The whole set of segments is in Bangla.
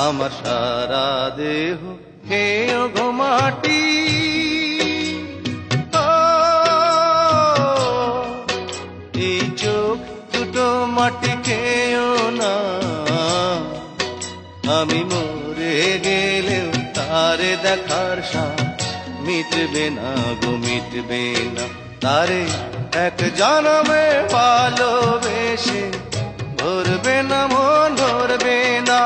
আমার সারা দেহ খেয়েও গো মাটি। এই চোখ দুটো মাটি খেয়েও না, আমি মরে গেলেও তারে দেখার সাথ মিটবে না গো, মিটবে না। তারে এক জনমে ভালোবেসে ভরবে না মন, ভরবে না।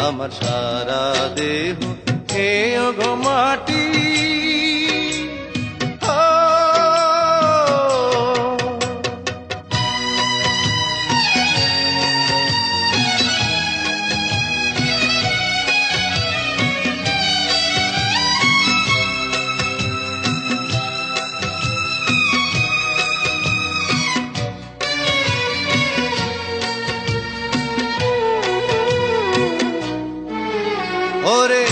আমার সারা দেহ খেয়েও গো মাটি। ওরে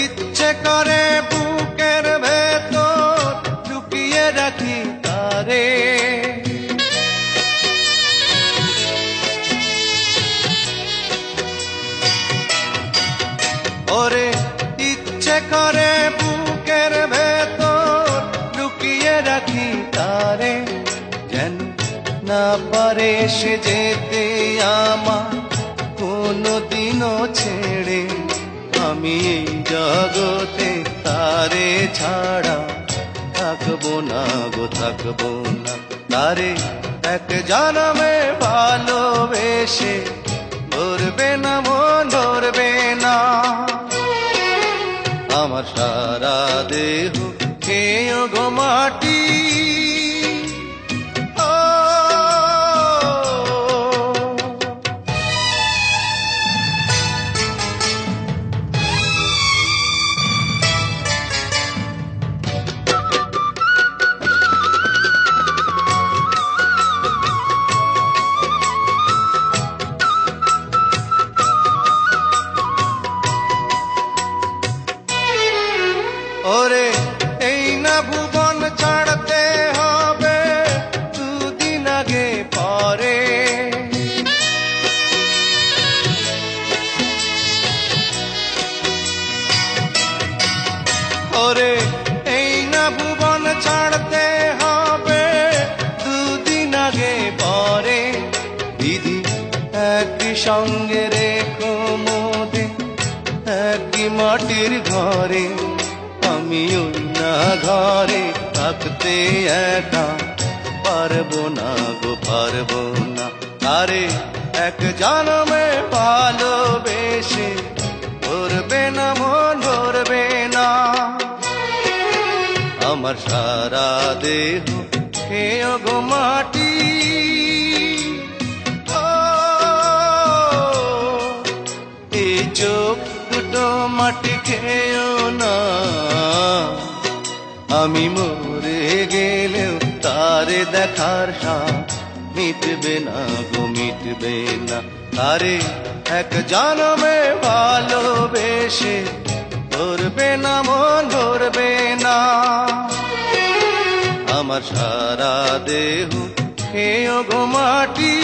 ইচ্ছে করে বুকের ভেতর লুকিয়ে রাখি তারে, ওরে ইচ্ছে করে বুকের ভেতর লুকিয়ে রাখি তারে। যেন না পারে সে যেতে আমার কোনদিনও ছেড়ে, আমি এই জগতে তারে ছাড়া থাকবো না গো, থাকবো না। তারে এক জনমে ভালোবেসে ধরবে না মন, ধরবে না। আমার সারা দেহ খেয়েও গো মাটি। ওরে এই না ভুবন ছাড়তে হবে দুদিন আগে পরে, ওরে এই না ভুবন ছাড়তে হবে দুদিন আগে পরে। দিদি একই সঙ্গে রেখো মোদে একই মাটির ঘরে, আমি ওই না ঘরে থাকতে একা পারবো না গো, পারবো না। আরে এক জনমে ভালোবেসে ধরবে না মন, ধরবে না। আমার সারা দেহ খেয়েও গো মাটি। এই চোখ দুটো মাটি খেয়েও না, আমি মরে গেলেও তারে দেখার সাথ মিটবে না গো, মিটবে না। তারে এক জনমে ভালোবেসে ধরবে না মন, ধরবে না। আমার সারা দেহ খেয়েও গো মাটি।